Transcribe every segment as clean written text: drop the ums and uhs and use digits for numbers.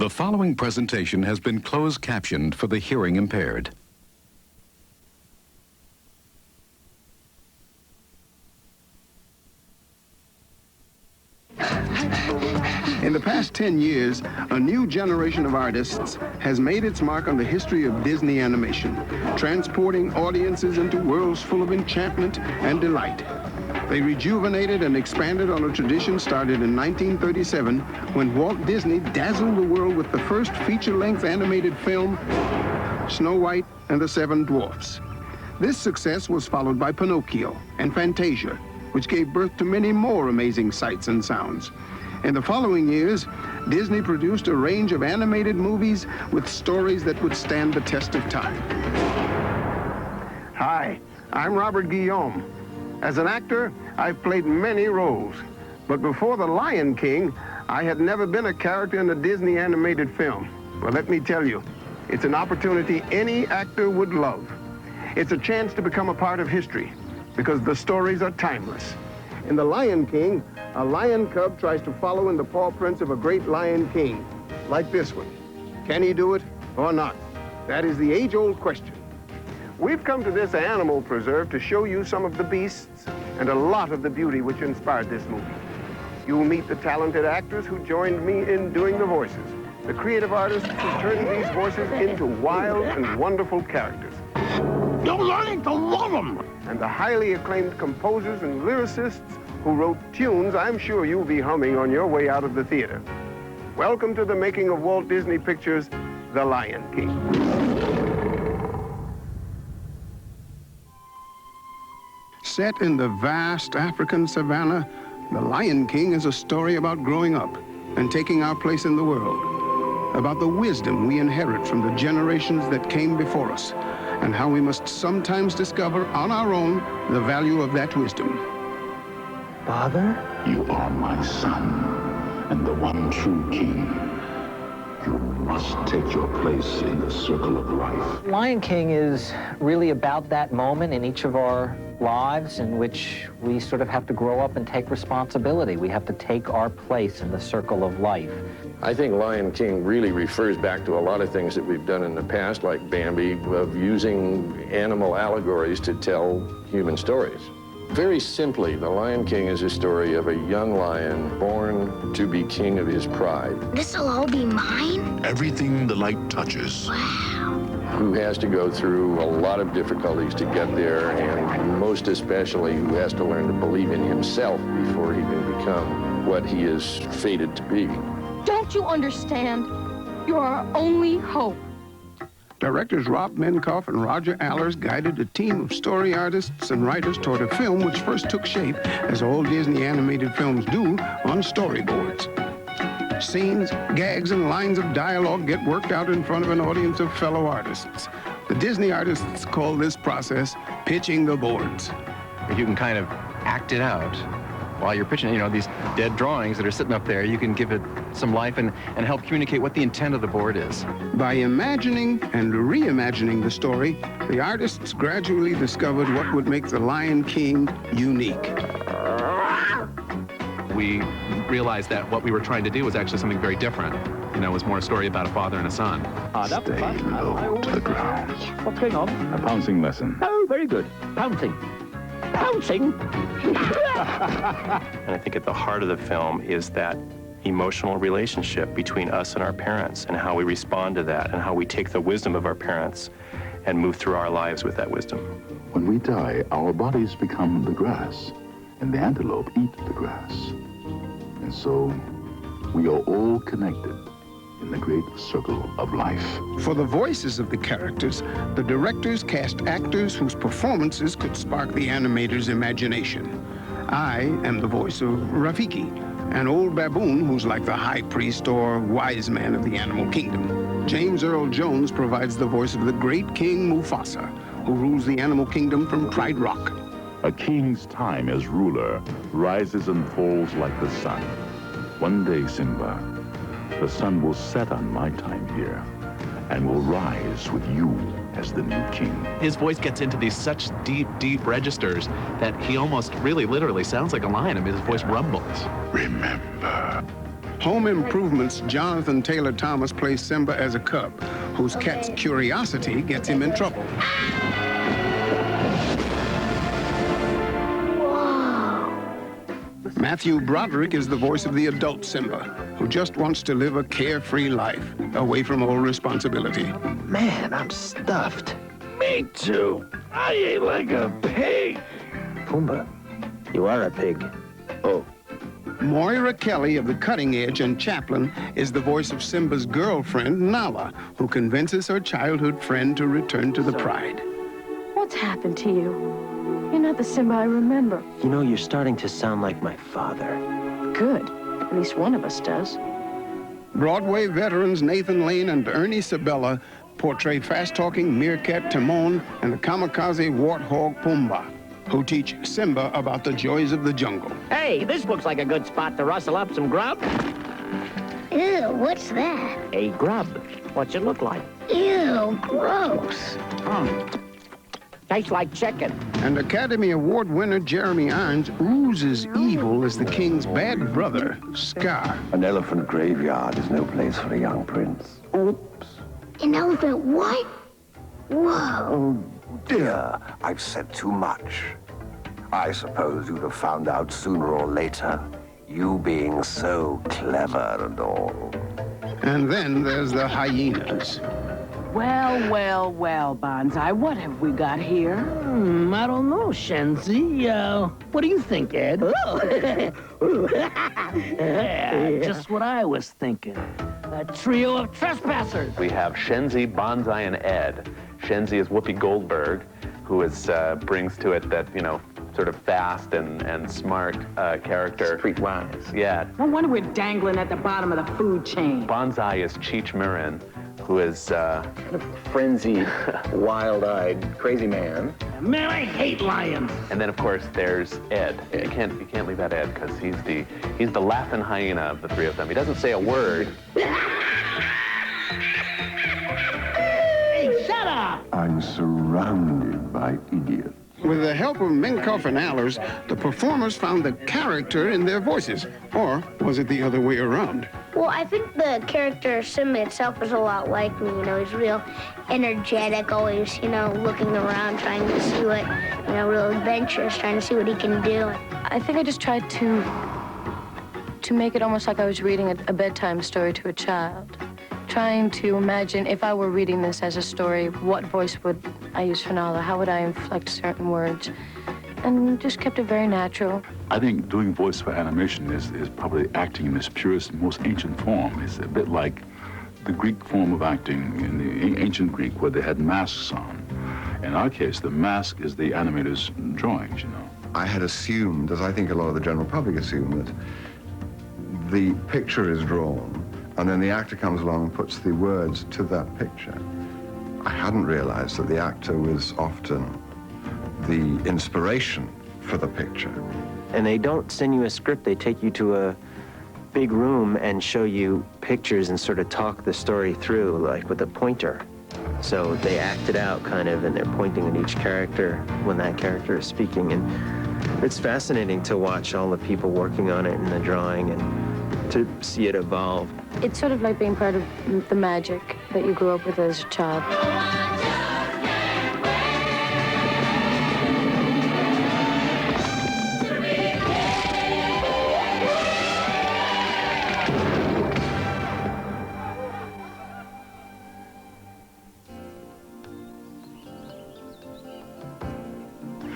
The following presentation has been closed captioned for the hearing impaired. In the past 10 years, a new generation of artists has made its mark on the history of Disney animation, transporting audiences into worlds full of enchantment and delight. They rejuvenated and expanded on a tradition started in 1937 when Walt Disney dazzled the world with the first feature-length animated film, Snow White and the Seven Dwarfs. This success was followed by Pinocchio and Fantasia, which gave birth to many more amazing sights and sounds. In the following years, Disney produced a range of animated movies with stories that would stand the test of time. Hi, I'm Robert Guillaume. As an actor, I've played many roles. But before The Lion King, I had never been a character in a Disney animated film. Well, let me tell you, it's an opportunity any actor would love. It's a chance to become a part of history, because the stories are timeless. In The Lion King, a lion cub tries to follow in the paw prints of a great lion king, like this one. Can he do it or not? That is the age-old question. We've come to this animal preserve to show you some of the beasts and a lot of the beauty which inspired this movie. You'll meet the talented actors who joined me in doing the voices, the creative artists who turned these voices into wild and wonderful characters. You're learning to love them! And the highly acclaimed composers and lyricists who wrote tunes I'm sure you'll be humming on your way out of the theater. Welcome to the making of Walt Disney Pictures' The Lion King. Set in the vast African savanna, The Lion King is a story about growing up and taking our place in the world, about the wisdom we inherit from the generations that came before us, and how we must sometimes discover on our own the value of that wisdom. Father? You are my son, and the one true king. You must take your place in the circle of life. Lion King is really about that moment in each of our lives in which we sort of have to grow up and take responsibility. We have to take our place in the circle of life. I think Lion King really refers back to a lot of things that we've done in the past, like Bambi, of using animal allegories to tell human stories. Very simply, The Lion King is a story of a young lion born to be king of his pride. This'll all be mine? Everything the light touches. Wow. Who has to go through a lot of difficulties to get there, and most especially who has to learn to believe in himself before he can become what he is fated to be. Don't you understand? You're our only hope. Directors Rob Minkoff and Roger Allers guided a team of story artists and writers toward a film which first took shape, as all Disney animated films do, on storyboards. Scenes, gags, and lines of dialogue get worked out in front of an audience of fellow artists. The Disney artists call this process pitching the boards. You can kind of act it out while you're pitching, you know, these dead drawings that are sitting up there. You can give it some life and help communicate what the intent of the board is. By imagining and reimagining the story, the artists gradually discovered what would make The Lion King unique. We realized that what we were trying to do was actually something very different. You know, it was more a story about a father and a son. Stay low to the ground. What's going on? A pouncing lesson. Oh, very good. Pouncing. Pouncing? And I think at the heart of the film is that emotional relationship between us and our parents, and how we respond to that, and how we take the wisdom of our parents and move through our lives with that wisdom. When we die, our bodies become the grass, and the antelope eat the grass. And so, we are all connected in the great circle of life. For the voices of the characters, the directors cast actors whose performances could spark the animator's imagination. I am the voice of Rafiki, an old baboon who's like the high priest or wise man of the animal kingdom. James Earl Jones provides the voice of the great King Mufasa, who rules the animal kingdom from Pride Rock. A king's time as ruler rises and falls like the sun. One day, Simba, the sun will set on my time here and will rise with you as the new king. His voice gets into these such deep, deep registers that he almost really literally sounds like a lion. I mean, his voice rumbles. Remember, Home Improvement's Jonathan Taylor Thomas plays Simba as a cub, whose cat's curiosity gets him in trouble. Matthew Broderick is the voice of the adult Simba, who just wants to live a carefree life, away from all responsibility. Man, I'm stuffed. Me too. I ate like a pig. Pumbaa, you are a pig. Oh. Moira Kelly of The Cutting Edge and Chaplin is the voice of Simba's girlfriend, Nala, who convinces her childhood friend to return to the Pride. What's happened to you? You're not the Simba I remember. You know, you're starting to sound like my father. Good. At least one of us does. Broadway veterans Nathan Lane and Ernie Sabella portray fast-talking meerkat Timon and the kamikaze warthog Pumbaa, who teach Simba about the joys of the jungle. Hey, this looks like a good spot to rustle up some grub. Ew, what's that? A grub. What's it look like? Ew, gross. Tastes like chicken. And Academy Award winner Jeremy Irons oozes evil as the king's bad brother, Scar. An elephant graveyard is no place for a young prince. Oops. An elephant what? Whoa. Oh, dear. I've said too much. I suppose you'd have found out sooner or later, you being so clever and all. And then there's the hyenas. Well, well, well, Banzai, what have we got here? I don't know, Shenzi. What do you think, Ed? Just what I was thinking. A trio of trespassers. We have Shenzi, Banzai, and Ed. Shenzi is Whoopi Goldberg, who is brings to it that, you know, sort of fast and smart character. Streetwise. Yeah. No wonder we're dangling at the bottom of the food chain. Banzai is Cheech Marin, who is Frenzied, wild-eyed, crazy man. Man, I hate lions. And then of course there's Ed. You can't leave out Ed because he's the laughing hyena of the three of them. He doesn't say a word. Hey, shut up! I'm surrounded by idiots. With the help of Minkoff and Allers, the performers found the character in their voices. Or was it the other way around? Well, I think the character Simba itself is a lot like me. You know, he's real energetic, always, you know, looking around, trying to see what, you know, real adventurous, trying to see what he can do. I think I just tried to make it almost like I was reading a bedtime story to a child. Trying to imagine if I were reading this as a story, what voice would I use for Nala? How would I inflect certain words? And just kept it very natural. I think doing voice for animation is probably acting in its purest, most ancient form. It's a bit like the Greek form of acting in the ancient Greek where they had masks on. In our case, the mask is the animator's drawings, you know. I had assumed, as I think a lot of the general public assume, that the picture is drawn and then the actor comes along and puts the words to that picture. I hadn't realized that the actor was often the inspiration for the picture. And they don't send you a script, they take you to a big room and show you pictures and sort of talk the story through, like with a pointer. So they act it out kind of, and they're pointing at each character when that character is speaking. And it's fascinating to watch all the people working on it in the drawing and to see it evolve. It's sort of like being part of the magic that you grew up with as a child.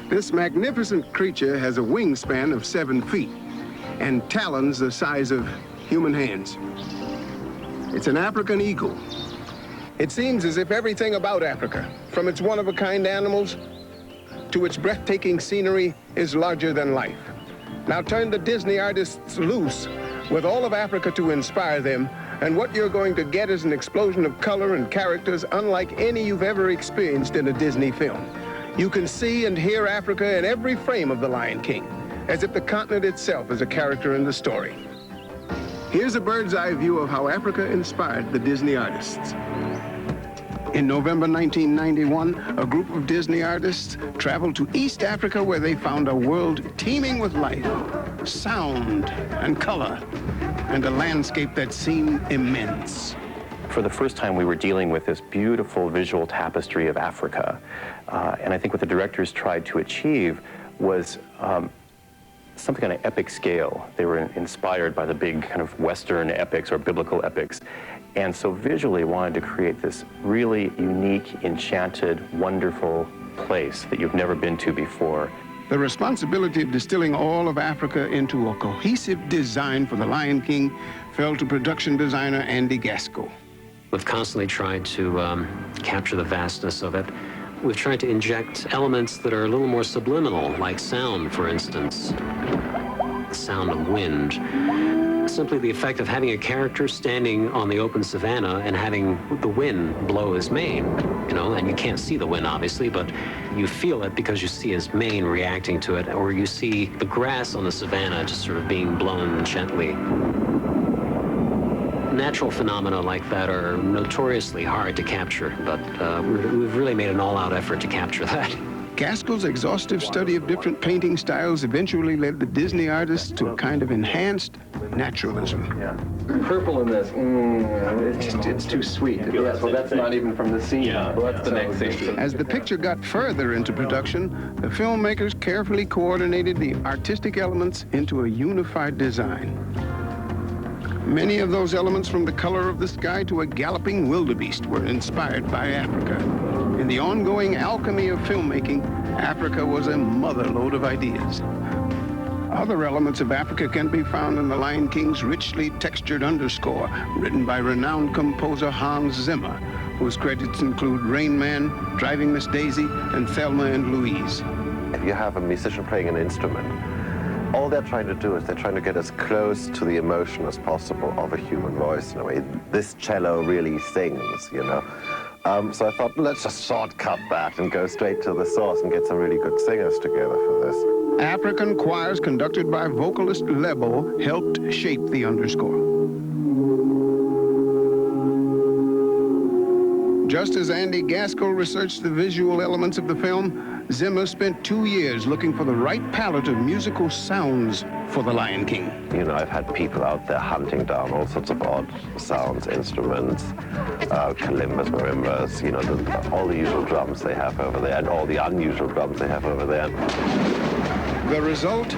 This magnificent creature has a wingspan of 7 feet and talons the size of human hands. It's an African eagle. It seems as if everything about Africa, from its one-of-a-kind animals to its breathtaking scenery, is larger than life. Now turn the Disney artists loose with all of Africa to inspire them, and what you're going to get is an explosion of color and characters unlike any you've ever experienced in a Disney film. You can see and hear Africa in every frame of The Lion King, as if the continent itself is a character in the story. Here's a bird's eye view of how Africa inspired the Disney artists. In November 1991, a group of Disney artists traveled to East Africa where they found a world teeming with life, sound, and color. and a landscape that seemed immense. For the first time, we were dealing with this beautiful visual tapestry of Africa. And I think what the directors tried to achieve was something on an epic scale. They were inspired by the big kind of Western epics or biblical epics. And so visually wanted to create this really unique, enchanted, wonderful place that you've never been to before. The responsibility of distilling all of Africa into a cohesive design for The Lion King fell to production designer Andy Gaskell. We've constantly tried to capture the vastness of it. We've tried to inject elements that are a little more subliminal, like sound, for instance. The sound of wind. Simply the effect of having a character standing on the open savanna and having the wind blow his mane, you know, and you can't see the wind, obviously, but you feel it because you see his mane reacting to it, or you see the grass on the savanna just sort of being blown gently. Natural phenomena like that are notoriously hard to capture, but we've really made an all-out effort to capture that. Gaskell's exhaustive study of different painting styles eventually led the Disney artists to a kind of enhanced naturalism. Purple in this, it's too sweet. Yeah, so that's not even from the scene. Yeah, well, that's the next scene. As the picture got further into production, the filmmakers carefully coordinated the artistic elements into a unified design. Many of those elements, from the color of the sky to a galloping wildebeest, were inspired by Africa. In the ongoing alchemy of filmmaking, Africa was a motherlode of ideas. Other elements of Africa can be found in The Lion King's richly textured underscore, written by renowned composer Hans Zimmer, whose credits include Rain Man, Driving Miss Daisy, and Thelma and Louise. If you have a musician playing an instrument, all they're trying to do is they're trying to get as close to the emotion as possible of a human voice in a way. This cello really sings, you know. So I thought, let's just shortcut that and go straight to the source and get some really good singers together for this. African choirs conducted by vocalist Lebo helped shape the underscore. Just as Andy Gaskell researched the visual elements of the film, Zimmer spent 2 years looking for the right palette of musical sounds for The Lion King. You know, I've had people out there hunting down all sorts of odd sounds, instruments, kalimbas, marimbas, you know, all the usual drums they have over there and all the unusual drums they have over there. The result?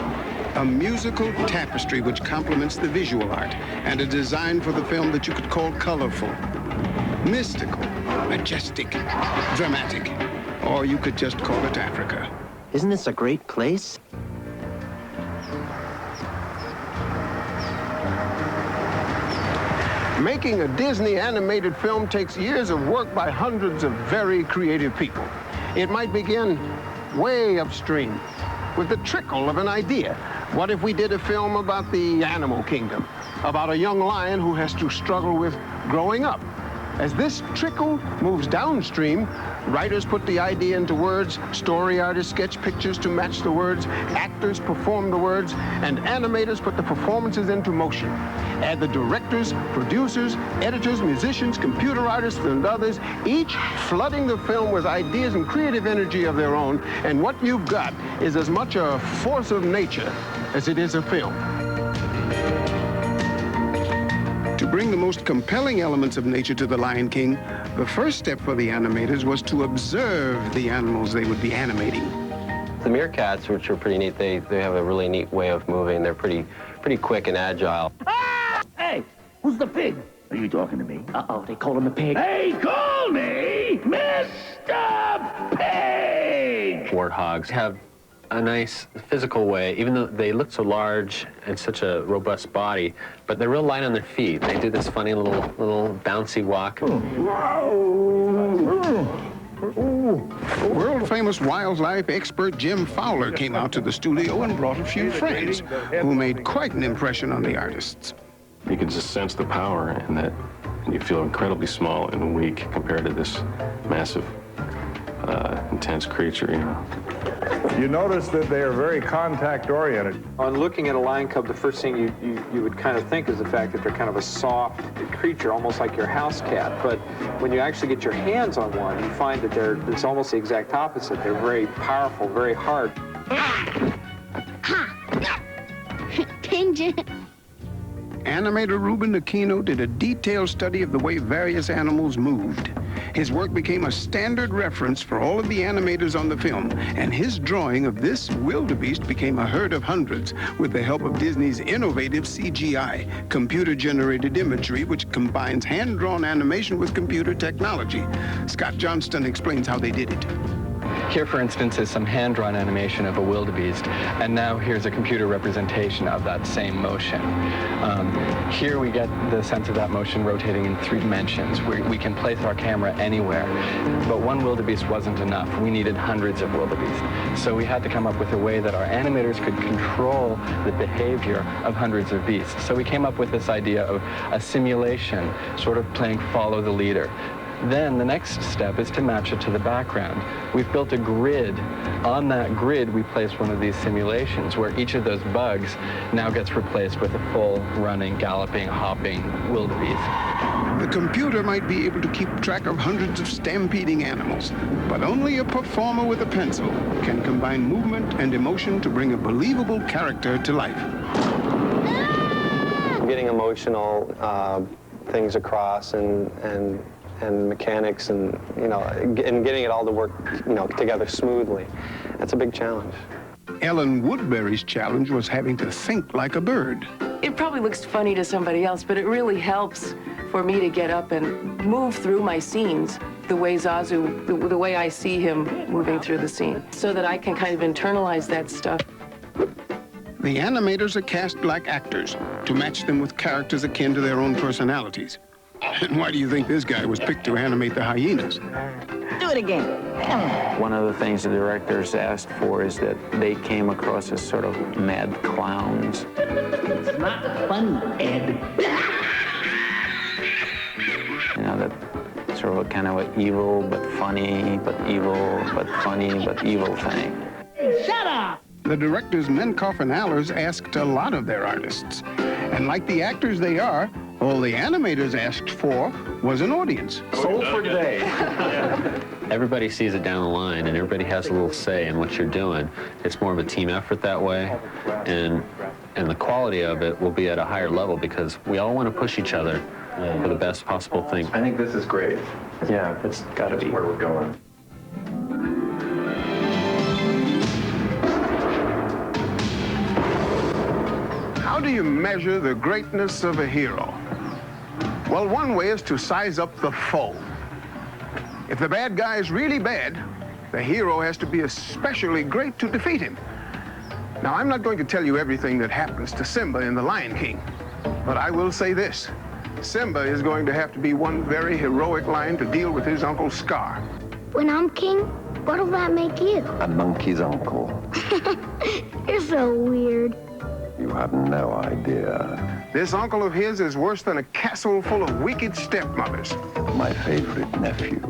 A musical tapestry which complements the visual art, and a design for the film that you could call colorful, mystical, majestic, dramatic, or you could just call it Africa. Isn't this a great place? Making a Disney animated film takes years of work by hundreds of very creative people. It might begin way upstream with the trickle of an idea. What if we did a film about the animal kingdom, about a young lion who has to struggle with growing up? As this trickle moves downstream, writers put the idea into words, story artists sketch pictures to match the words, actors perform the words, and animators put the performances into motion. Add the directors, producers, editors, musicians, computer artists, and others, each flooding the film with ideas and creative energy of their own, and what you've got is as much a force of nature as it is a film. To bring the most compelling elements of nature to The Lion King, the first step for the animators was to observe the animals they would be animating. The meerkats, which are pretty neat, they have a really neat way of moving. They're pretty quick and agile. Ah! Hey, who's the pig? Are you talking to me? Uh-oh, they call him a pig. They call me Mr. Pig! Warthogs have a nice physical way, even though they look so large and such a robust body, but they're real light on their feet. They do this funny little bouncy walk. World-famous wildlife expert Jim Fowler came out to the studio and brought a few friends who made quite an impression on the artists. You can just sense the power in that, and you feel incredibly small and weak compared to this massive, intense creature, you know. You notice that they are very contact-oriented. On looking at a lion cub, the first thing you would kind of think is the fact that they're kind of a soft creature, almost like your house cat. But when you actually get your hands on one, you find that it's almost the exact opposite. They're very powerful, very hard. Animator Ruben Aquino did a detailed study of the way various animals moved. His work became a standard reference for all of the animators on the film, and his drawing of this wildebeest became a herd of hundreds with the help of Disney's innovative CGI, computer-generated imagery, which combines hand-drawn animation with computer technology. Scott Johnston explains how they did it. Here, for instance, is some hand-drawn animation of a wildebeest, and now here's a computer representation of that same motion. Here we get the sense of that motion rotating in 3 dimensions. We can place our camera anywhere, but one wildebeest wasn't enough. We needed hundreds of wildebeest. So we had to come up with a way that our animators could control the behavior of hundreds of beasts. So we came up with this idea of a simulation, sort of playing follow the leader. Then the next step is to match it to the background. We've built a grid. On that grid, we place one of these simulations where each of those bugs now gets replaced with a full running, galloping, hopping wildebeest. The computer might be able to keep track of hundreds of stampeding animals, but only a performer with a pencil can combine movement and emotion to bring a believable character to life. Getting emotional things across and mechanics and, and getting it all to work, together smoothly. That's a big challenge. Ellen Woodbury's challenge was having to think like a bird. It probably looks funny to somebody else, but it really helps for me to get up and move through my scenes the way Zazu, the way I see him moving through the scene, so that I can kind of internalize that stuff. The animators are cast like actors to match them with characters akin to their own personalities. And why do you think this guy was picked to animate the hyenas? Do it again. One of the things the directors asked for is that they came across as sort of mad clowns. It's not fun, Ed. That sort of a kind of an evil but funny, but evil, but funny, but evil thing. Shut up! The directors Menkoff and Allers asked a lot of their artists. And like the actors they are, all the animators asked for was an audience. Soul for day. Everybody sees it down the line, and everybody has a little say in what you're doing. It's more of a team effort that way, and the quality of it will be at a higher level because we all want to push each other for the best possible thing. I think this is great. Yeah, it's got to be where we're going. How do you measure the greatness of a hero? Well, one way is to size up the foe. If the bad guy is really bad, the hero has to be especially great to defeat him. Now, I'm not going to tell you everything that happens to Simba in The Lion King, but I will say this. Simba is going to have to be one very heroic lion to deal with his Uncle Scar. When I'm king, what'll that make you? A monkey's uncle. You're so weird. You have no idea. This uncle of his is worse than a castle full of wicked stepmothers. My favorite nephew.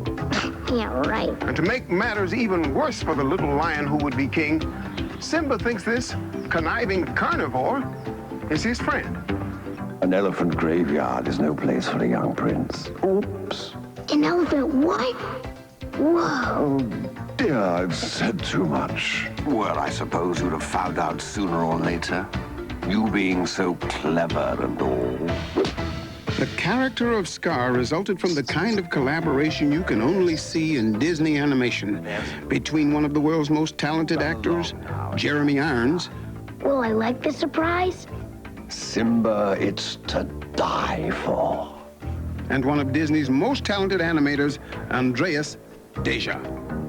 Yeah, right. And to make matters even worse for the little lion who would be king, Simba thinks this conniving carnivore is his friend. An elephant graveyard is no place for a young prince. Oops. An elephant what? Whoa. Oh, dear, I've said too much. Well, I suppose you'd have found out sooner or later. You being so clever and all. The character of Scar resulted from the kind of collaboration you can only see in Disney animation between one of the world's most talented actors, Jeremy Irons. Will I like the surprise? Simba, it's to die for. And one of Disney's most talented animators, Andreas Deja.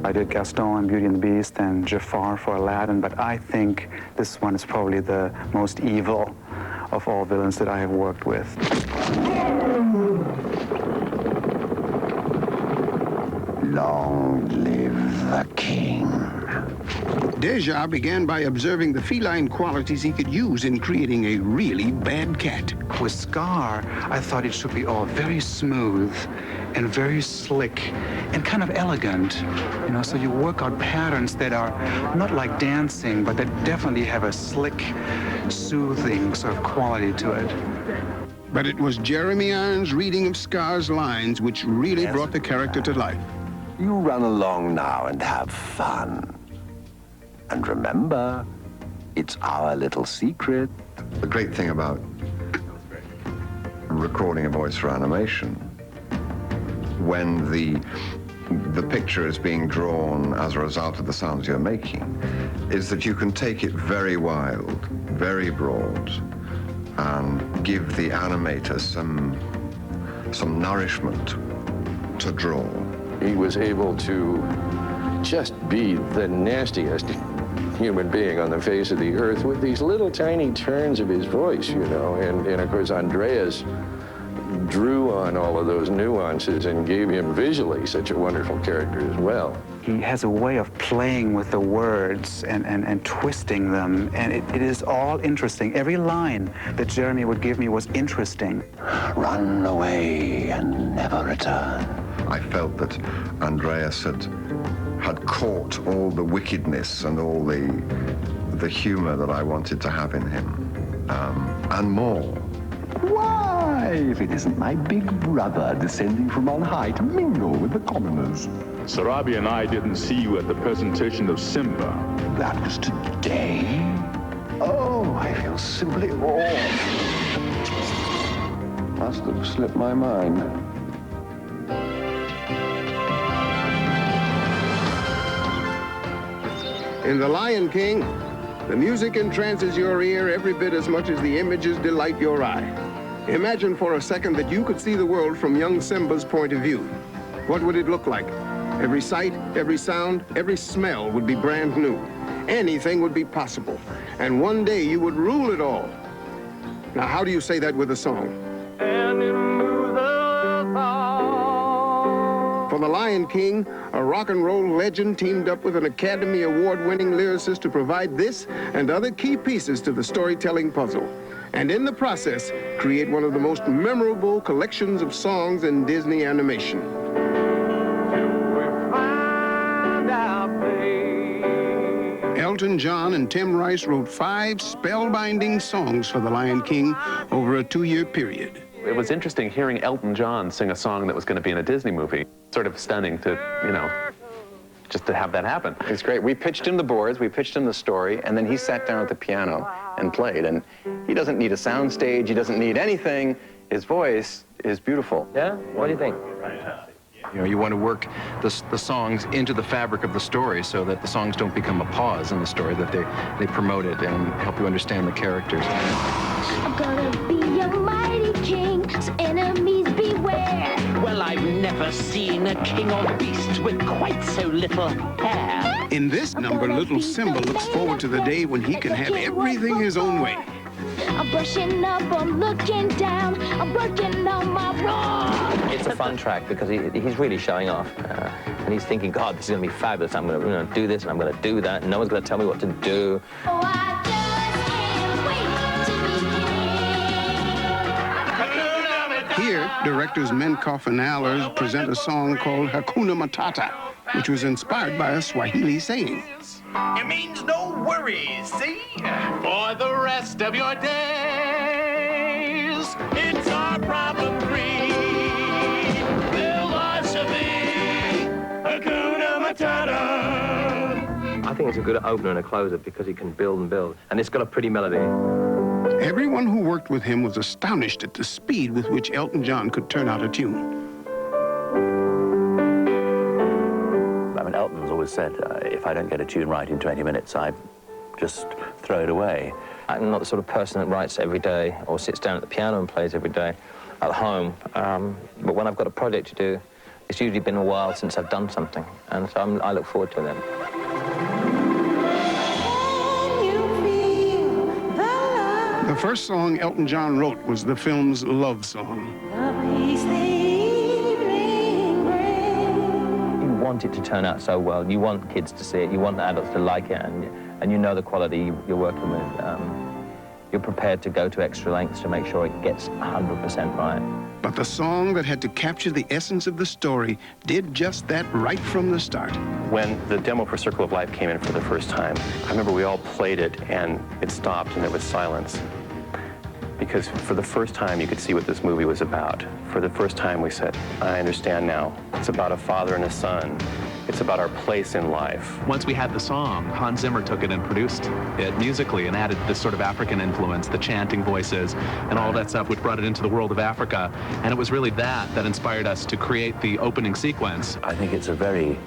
I did Gaston in Beauty and the Beast and Jafar for Aladdin, but I think this one is probably the most evil of all villains that I have worked with. Long live the king. Deja began by observing the feline qualities he could use in creating a really bad cat. With Scar, I thought it should be all very smooth and very slick and kind of elegant, so you work out patterns that are not like dancing, but that definitely have a slick, soothing sort of quality to it. But it was Jeremy Irons' reading of Scar's lines which really brought the character to life. You run along now and have fun. And remember, it's our little secret. The great thing about recording a voice for animation, when the picture is being drawn as a result of the sounds you're making, is that you can take it very wild, very broad, and give the animator some nourishment to draw. He was able to just be the nastiest human being on the face of the earth with these little tiny turns of his voice, you know, and of course Andreas drew on all of those nuances and gave him visually such a wonderful character as well. He has a way of playing with the words and twisting them, and it is all interesting. Every line that Jeremy would give me was interesting. Run away and never return. I felt that Andreas had caught all the wickedness and all the humor that I wanted to have in him, and more. Why, if it isn't my big brother descending from on high to mingle with the commoners? Sarabi and I didn't see you at the presentation of Simba. That was today? Oh, I feel simply awed. Must have slipped my mind. In The Lion King, the music entrances your ear every bit as much as the images delight your eye. Imagine for a second that you could see the world from young Simba's point of view. What would it look like? Every sight, every sound, every smell would be brand new. Anything would be possible. And one day you would rule it all. Now, how do you say that with a song? For The Lion King, a rock and roll legend teamed up with an Academy Award-winning lyricist to provide this and other key pieces to the storytelling puzzle. And in the process, create one of the most memorable collections of songs in Disney animation. Elton John and Tim Rice wrote 5 spellbinding songs for The Lion King over a 2-year period. It was interesting hearing Elton John sing a song that was going to be in a Disney movie. Sort of stunning to, you know, just to have that happen. It's great. We pitched him the boards, we pitched him the story, and then he sat down at the piano and played. And he doesn't need a sound stage, he doesn't need anything. His voice is beautiful. Yeah? What do you think? You know, you want to work the songs into the fabric of the story so that the songs don't become a pause in the story, that they promote it and help you understand the characters. I'm gonna be a mighty king, so enemies beware. Well, I've never seen a king or beast with quite so little hair. In this number, little Simba looks forward to the day when he can have everything his own way. I'm brushing up, I'm looking down, I'm working on my wrong. It's a fun track because he's really showing off. And he's thinking, God, this is going to be fabulous. I'm going to do this and I'm going to do that. And no one's going to tell me what to do. Oh, I just can't wait to be Here, directors Menkoff and Allers present a song called Hakuna Matata, which was inspired by a Swahili saying. It means no worries, see? For the rest of your days, it's our problem-free philosophy, Hakuna Matata. I think it's a good opener and a closer because he can build and build. And it's got a pretty melody. Everyone who worked with him was astonished at the speed with which Elton John could turn out a tune. I mean, Elton's always said, if I don't get a tune right in 20 minutes, I just throw it away. I'm not the sort of person that writes every day or sits down at the piano and plays every day at home. But when I've got a project to do, it's usually been a while since I've done something. And so I look forward to them. The first song Elton John wrote was the film's love song. You want it to turn out so well. You want kids to see it. You want the adults to like it, and you know the quality you're working with. You're prepared to go to extra lengths to make sure it gets 100% right. But the song that had to capture the essence of the story did just that right from the start. When the demo for Circle of Life came in for the first time, I remember we all played it and it stopped and there was silence. Because for the first time you could see what this movie was about. For the first time we said, I understand now. It's about a father and a son It's about our place in life. Once we had the song, Hans Zimmer took it and produced it musically and added this sort of African influence, the chanting voices and all that stuff, which brought it into the world of Africa. And it was really that inspired us to create the opening sequence. I think it's a very,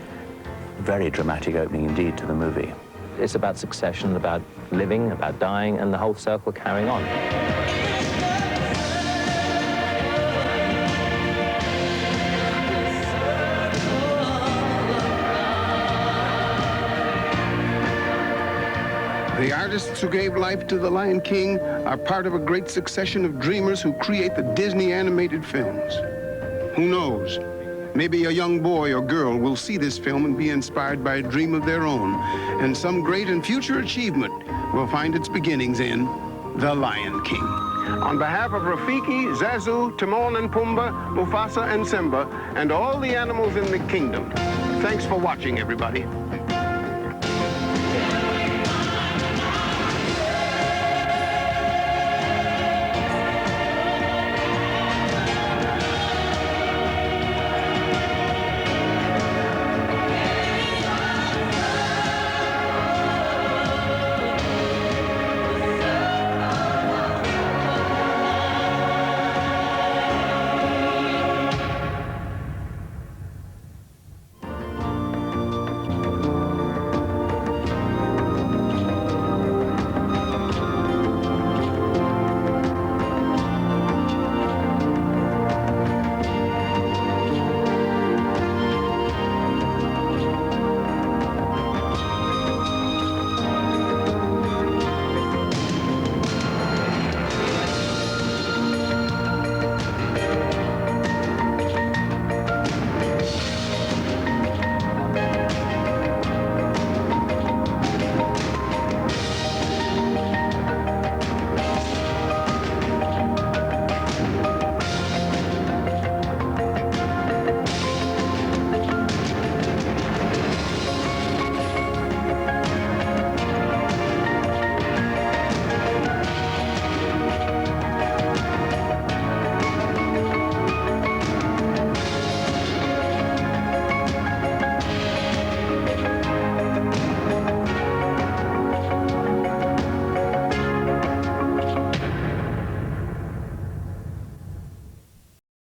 very dramatic opening indeed to the movie. It's about succession, about living, about dying, and the whole circle carrying on. The artists who gave life to the Lion King are part of a great succession of dreamers who create the Disney animated films. Who knows? Maybe a young boy or girl will see this film and be inspired by a dream of their own, and some great and future achievement will find its beginnings in The Lion King. On behalf of Rafiki, Zazu, Timon and Pumbaa, Mufasa and Simba, and all the animals in the kingdom, thanks for watching, everybody.